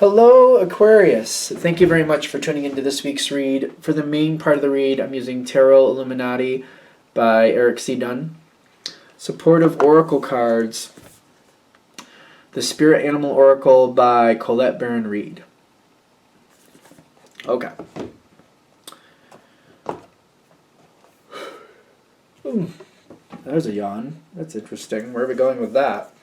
Hello, Aquarius. Thank you very much for tuning into this week's read. For the main part of the read, I'm using Tarot Illuminati by Eric C. Dunn. Supportive Oracle cards. The Spirit Animal Oracle by Colette Baron Reed. Okay. Ooh, there's a yawn. That's interesting. Where are we going with that?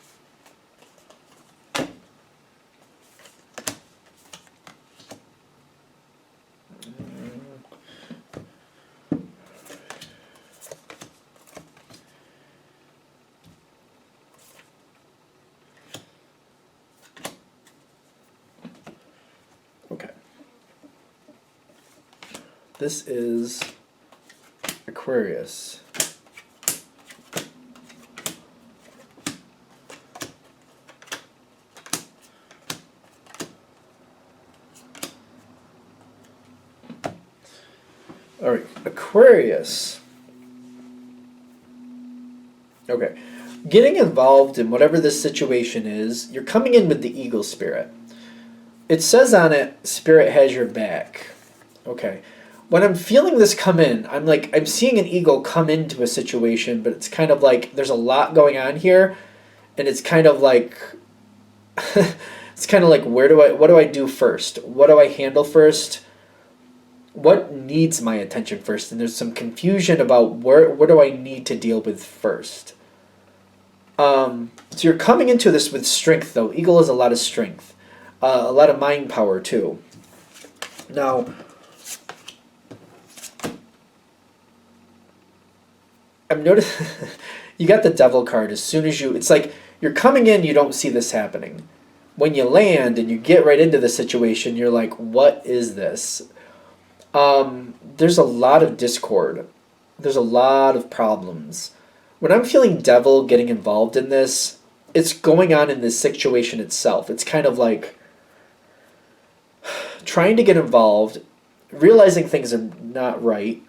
Okay. This is Aquarius. All right, Aquarius. Okay. Getting involved in whatever this situation is, you're coming in with the eagle spirit. It says on it, Spirit has your back. Okay. When I'm feeling this come in, I'm seeing an eagle come into a situation, but it's kind of like there's a lot going on here, and it's kind of like what do I do first? What do I handle first? What needs my attention first? And there's some confusion about what do I need to deal with first. So you're coming into this with strength, though. Eagle has a lot of strength. A lot of mind power, too. Now, I've noticed you got the Devil card as soon as it's like you're coming in, you don't see this happening. When you land and you get right into the situation, you're like, what is this? There's a lot of discord. There's a lot of problems. When I'm feeling Devil getting involved in this, it's going on in this situation itself. It's kind of like trying to get involved, realizing things are not right.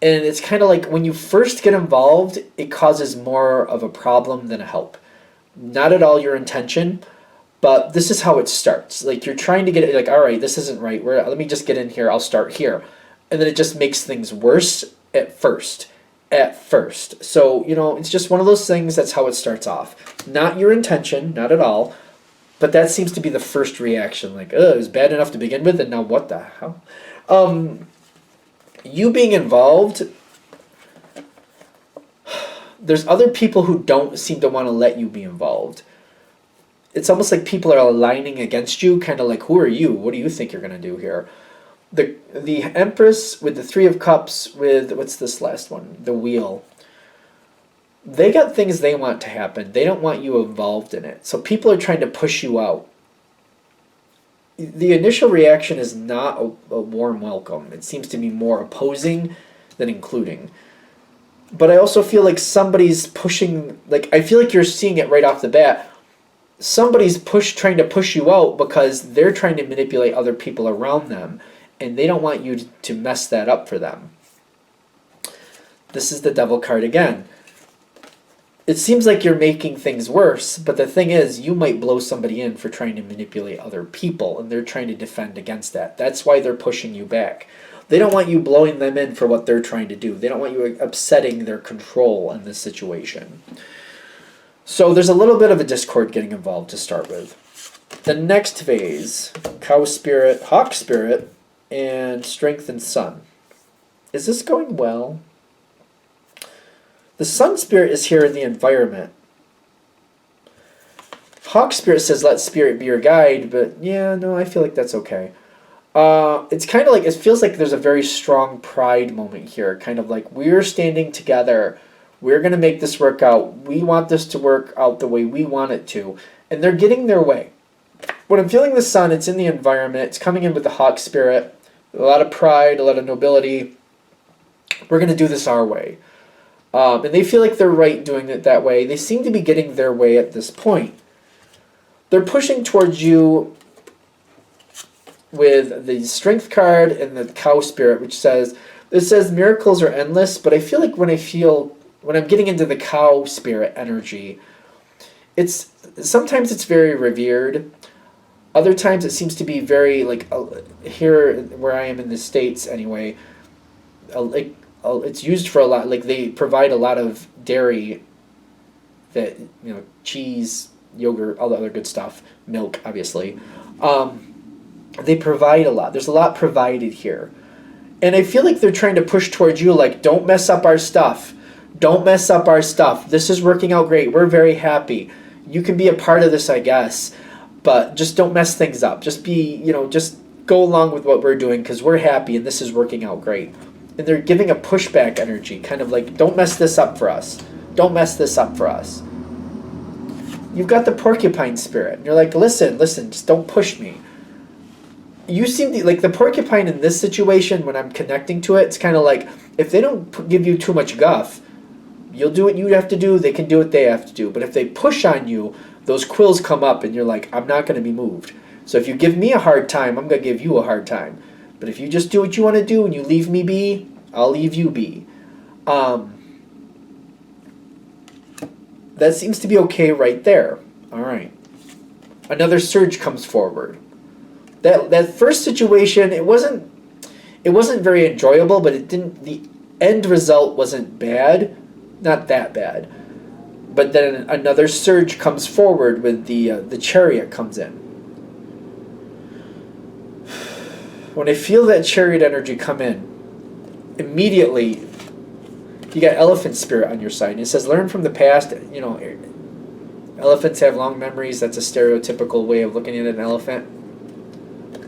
And it's kind of like when you first get involved, it causes more of a problem than a help. Not at all your intention, but this is how it starts. Like you're trying to get it, like, all right, this isn't right. Let me just get in here. I'll start here. And then it just makes things worse at first. So, it's just one of those things. That's how it starts off. Not your intention, not at all. But that seems to be the first reaction. Like, it was bad enough to begin with, and now what the hell? You being involved, there's other people who don't seem to want to let you be involved. It's almost like people are aligning against you, kind of like, who are you? What do you think you're going to do here? The Empress with the Three of Cups with, what's this last one? The Wheel. They got things they want to happen. They don't want you involved in it. So people are trying to push you out. The initial reaction is not a warm welcome. It seems to be more opposing than including. But I also feel like somebody's pushing, I feel like you're seeing it right off the bat. Somebody's trying to push you out because they're trying to manipulate other people around them, and they don't want you to mess that up for them. This is the Devil card again. It seems like you're making things worse, but the thing is, you might blow somebody in for trying to manipulate other people, and they're trying to defend against that. That's why they're pushing you back. They don't want you blowing them in for what they're trying to do. They don't want you upsetting their control in this situation. So there's a little bit of a discord getting involved to start with. The next phase, Cow Spirit, Hawk Spirit, and Strength and Sun. Is this going well? The Sun Spirit is here in the environment. Hawk Spirit says, let Spirit be your guide, but yeah, no, I feel like that's okay. It's kind of like, it feels like there's a very strong pride moment here. Kind of like, we're standing together. We're going to make this work out. We want this to work out the way we want it to. And they're getting their way. When I'm feeling the Sun, it's in the environment. It's coming in with the Hawk Spirit. A lot of pride, a lot of nobility. We're going to do this our way. And they feel like they're right doing it that way. They seem to be getting their way at this point. They're pushing towards you with the Strength card and the Cow Spirit, which says, miracles are endless, but I feel like when I'm getting into the Cow Spirit energy, sometimes it's very revered. Other times it seems to be very like here where I am in the States anyway. Like it's used for a lot. Like they provide a lot of dairy, that cheese, yogurt, all the other good stuff, milk, obviously. They provide a lot. There's a lot provided here, and I feel like they're trying to push towards you. Like, don't mess up our stuff. Don't mess up our stuff. This is working out great. We're very happy. You can be a part of this, I guess, but just don't mess things up. Just just go along with what we're doing because we're happy and this is working out great. And they're giving a pushback energy, kind of like, don't mess this up for us. Don't mess this up for us. You've got the porcupine spirit. And you're like, listen, just don't push me. You seem to, like the porcupine in this situation, when I'm connecting to it, it's kind of like, if they don't give you too much guff, you'll do what you have to do, they can do what they have to do. But if they push on you, those quills come up and you're like, I'm not going to be moved. So if you give me a hard time, I'm going to give you a hard time. But if you just do what you want to do and you leave me be, I'll leave you be. That seems to be okay right there. All right. Another surge comes forward. That first situation, it wasn't very enjoyable, but it didn't. The end result wasn't bad, not that bad. But then another surge comes forward with the chariot comes in. When I feel that chariot energy come in, immediately you got elephant spirit on your side. And it says, learn from the past. Elephants have long memories. That's a stereotypical way of looking at an elephant.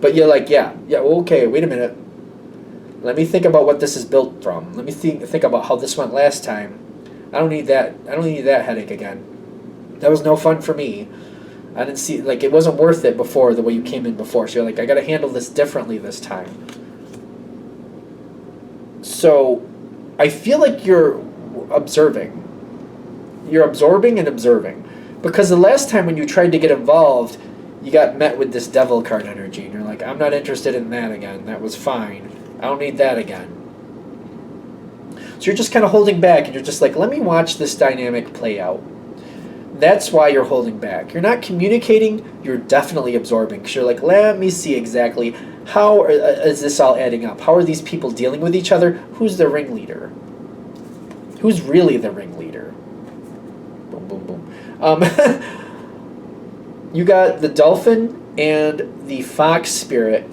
But you're like, yeah, okay, wait a minute. Let me think about what this is built from. Let me think about how this went last time. I don't need that headache again. That was no fun for me. I didn't see, it wasn't worth it before, the way you came in before. So you're like, I got to handle this differently this time. So I feel like you're observing. You're absorbing and observing. Because the last time when you tried to get involved, you got met with this devil card energy. And you're like, I'm not interested in that again. That was fine. I don't need that again. So you're just kind of holding back. And you're just like, let me watch this dynamic play out. That's why you're holding back. You're not communicating. You're definitely absorbing. Because you're like, let me see exactly how is this all adding up. How are these people dealing with each other? Who's the ringleader? Who's really the ringleader? Boom, boom, boom. You got the dolphin and the fox spirit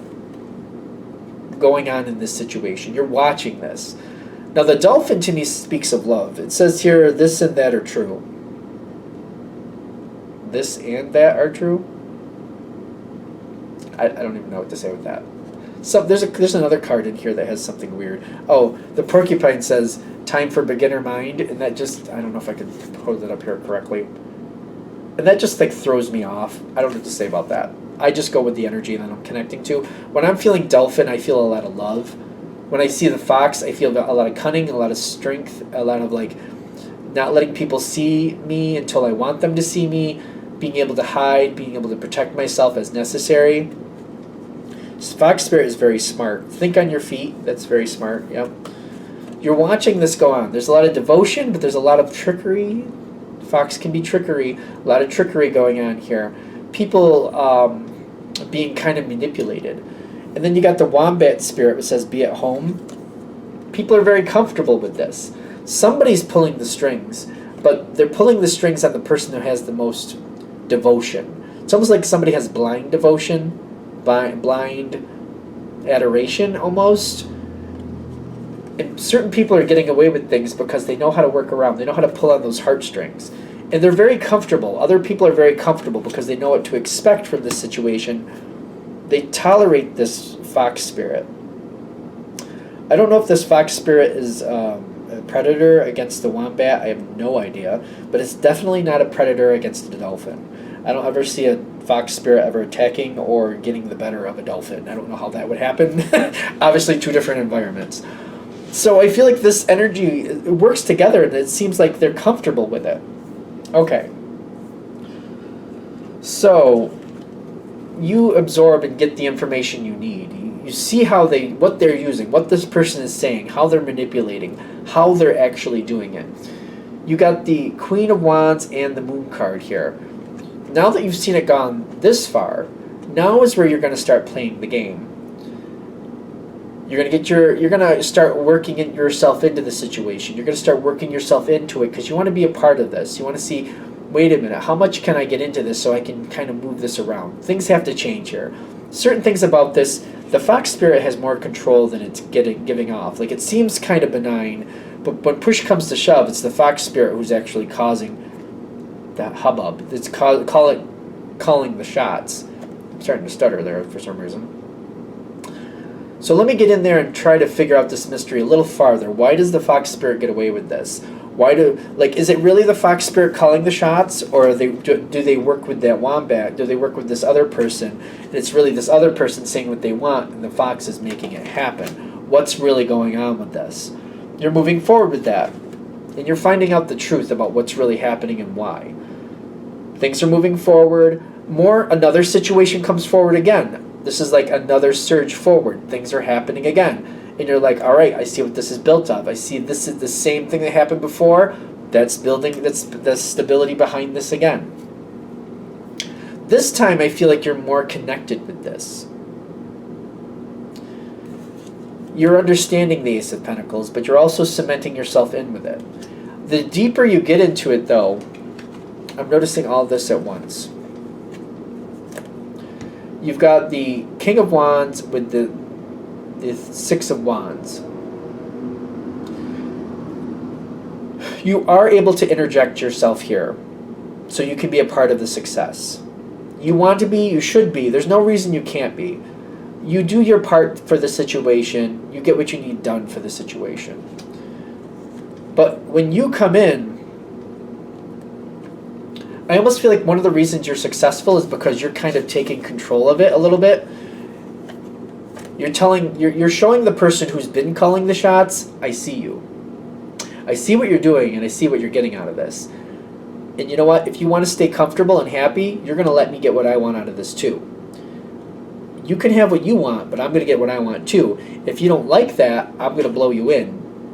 going on in this situation. You're watching this. Now, the dolphin to me speaks of love. It says here, this and that are true. This and that are true? I don't even know what to say with that. So there's another card in here that has something weird. Oh, the porcupine says, time for beginner mind, and that just, I don't know if I can hold it up here correctly. And that just throws me off. I don't know what to say about that. I just go with the energy that I'm connecting to. When I'm feeling dolphin, I feel a lot of love. When I see the fox, I feel a lot of cunning, a lot of strength, a lot of not letting people see me until I want them to see me, being able to hide, being able to protect myself as necessary. Fox spirit is very smart. Think on your feet. That's very smart. Yep. You're watching this go on. There's a lot of devotion, but there's a lot of trickery. Fox can be trickery. A lot of trickery going on here. People being kind of manipulated. And then you got the wombat spirit, which says be at home. People are very comfortable with this. Somebody's pulling the strings, but they're pulling the strings on the person who has the most devotion. It's almost like somebody has blind devotion, blind adoration almost. And certain people are getting away with things because they know how to work around. They know how to pull on those heartstrings. And they're very comfortable. Other people are very comfortable because they know what to expect from this situation. They tolerate this fox spirit. I don't know if this fox spirit is a predator against the wombat. I have no idea. But it's definitely not a predator against the dolphin. I don't ever see a fox spirit ever attacking or getting the better of a dolphin. I don't know how that would happen. Obviously, two different environments. So I feel like this energy works together and it seems like they're comfortable with it. Okay. So you absorb and get the information you need. You see what they're using, what this person is saying, how they're manipulating, how they're actually doing it. You got the Queen of Wands and the Moon card here. Now that you've seen it gone this far, Now is where you're going to start playing the game. You're going to start working yourself into the situation. You're going to start working yourself into it because you want to be a part of this. You want to see, wait a minute, how much can I get into this so I can kind of move this around? Things have to change here. Certain things about this, the fox spirit has more control than it's giving off. Like, it seems kind of benign, but when push comes to shove, it's the fox spirit who's actually causing that hubbub. It's calling the shots. I'm starting to stutter there for some reason. So let me get in there and try to figure out this mystery a little farther. Why does the fox spirit get away with this? Is it really the fox spirit calling the shots, or do they work with that wombat? Do they work with this other person, and it's really this other person saying what they want, and the fox is making it happen? What's really going on with this? You're moving forward with that, and you're finding out the truth about what's really happening and why. Things are moving forward. Another situation comes forward again. This is like another surge forward. Things are happening again. And you're like, all right, I see what this is built of. I see this is the same thing that happened before. That's the stability behind this again. This time I feel like you're more connected with this. You're understanding the Ace of Pentacles, but you're also cementing yourself in with it. The deeper you get into it, though, I'm noticing all this at once. You've got the King of Wands with the Six of Wands. You are able to interject yourself here, so you can be a part of the success. You want to be, you should be. There's no reason you can't be. You do your part for the situation. You get what you need done for the situation. But when you come in, I almost feel like one of the reasons you're successful is because you're kind of taking control of it a little bit. You're showing the person who's been calling the shots, I see you. I see what you're doing, and I see what you're getting out of this. And you know what? If you want to stay comfortable and happy, you're going to let me get what I want out of this too. You can have what you want, but I'm going to get what I want too. If you don't like that, I'm going to blow you in,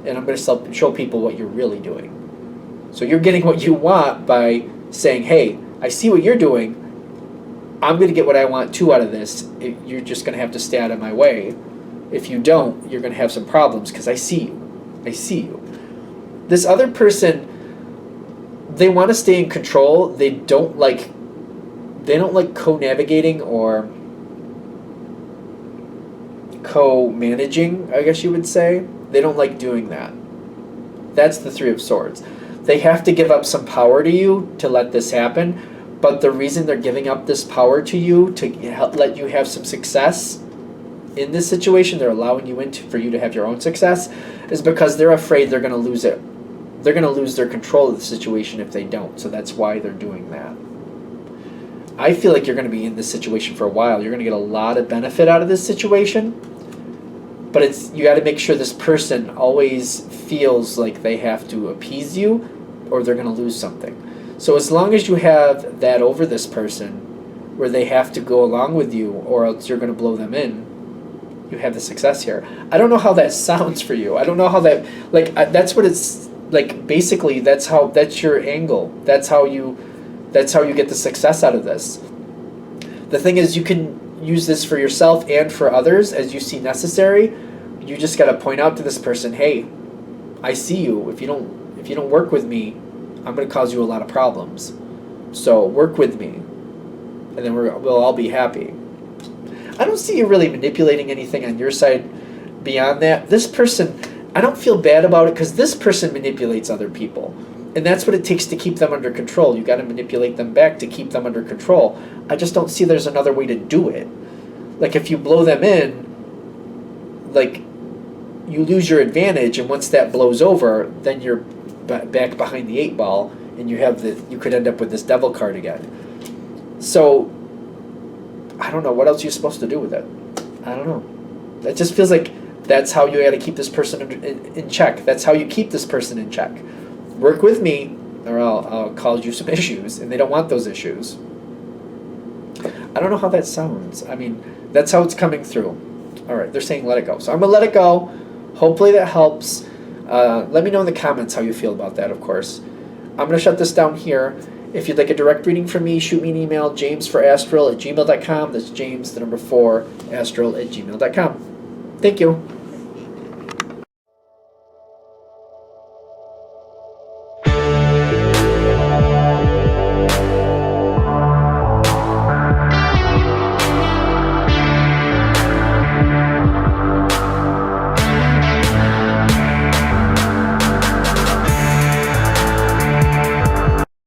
and I'm going to show people what you're really doing. So you're getting what you want by saying, hey, I see what you're doing. I'm going to get what I want too out of this. You're just going to have to stay out of my way. If you don't, you're going to have some problems because I see you. I see you. This other person, they want to stay in control. They don't like co-navigating or co-managing, I guess you would say. They don't like doing that. That's the Three of Swords. They have to give up some power to you to let this happen, but the reason they're giving up this power to you to let you have some success in this situation, they're allowing you for you to have your own success, is because they're afraid they're going to lose it. They're going to lose their control of the situation if they don't, so that's why they're doing that. I feel like you're going to be in this situation for a while. You're going to get a lot of benefit out of this situation, but you got to make sure this person always feels like they have to appease you, or they're going to lose something. So as long as you have that over this person, where they have to go along with you, or else you're going to blow them in, you have the success here. I don't know how that sounds for you. I don't know how that, that's what it's like. Basically, that's your angle. That's how you get the success out of this. The thing is, you can use this for yourself and for others as you see necessary. You just got to point out to this person, hey, I see you. If you don't work with me, I'm going to cause you a lot of problems. So work with me, and then we'll all be happy. I don't see you really manipulating anything on your side beyond that. This person, I don't feel bad about it because this person manipulates other people. And that's what it takes to keep them under control. You got to manipulate them back to keep them under control. I just don't see there's another way to do it. Like, if you blow them in, like, you lose your advantage, and once that blows over, then you're back behind the 8-ball, and you could end up with this devil card again. So I don't know what else you're supposed to do with it. I don't know. It just feels like that's how you got to keep this person in check. That's how you keep this person in check. Work with me, or I'll cause you some issues, and they don't want those issues. I don't know how that sounds. I mean, that's how it's coming through. All right, they're saying let it go. So I'm going to let it go. Hopefully that helps. Let me know in the comments how you feel about that, of course. I'm going to shut this down here, If you'd like a direct reading from me, shoot me an email, jamesforastral@gmail.com. That's James, the number 4, astral@gmail.com. Thank you.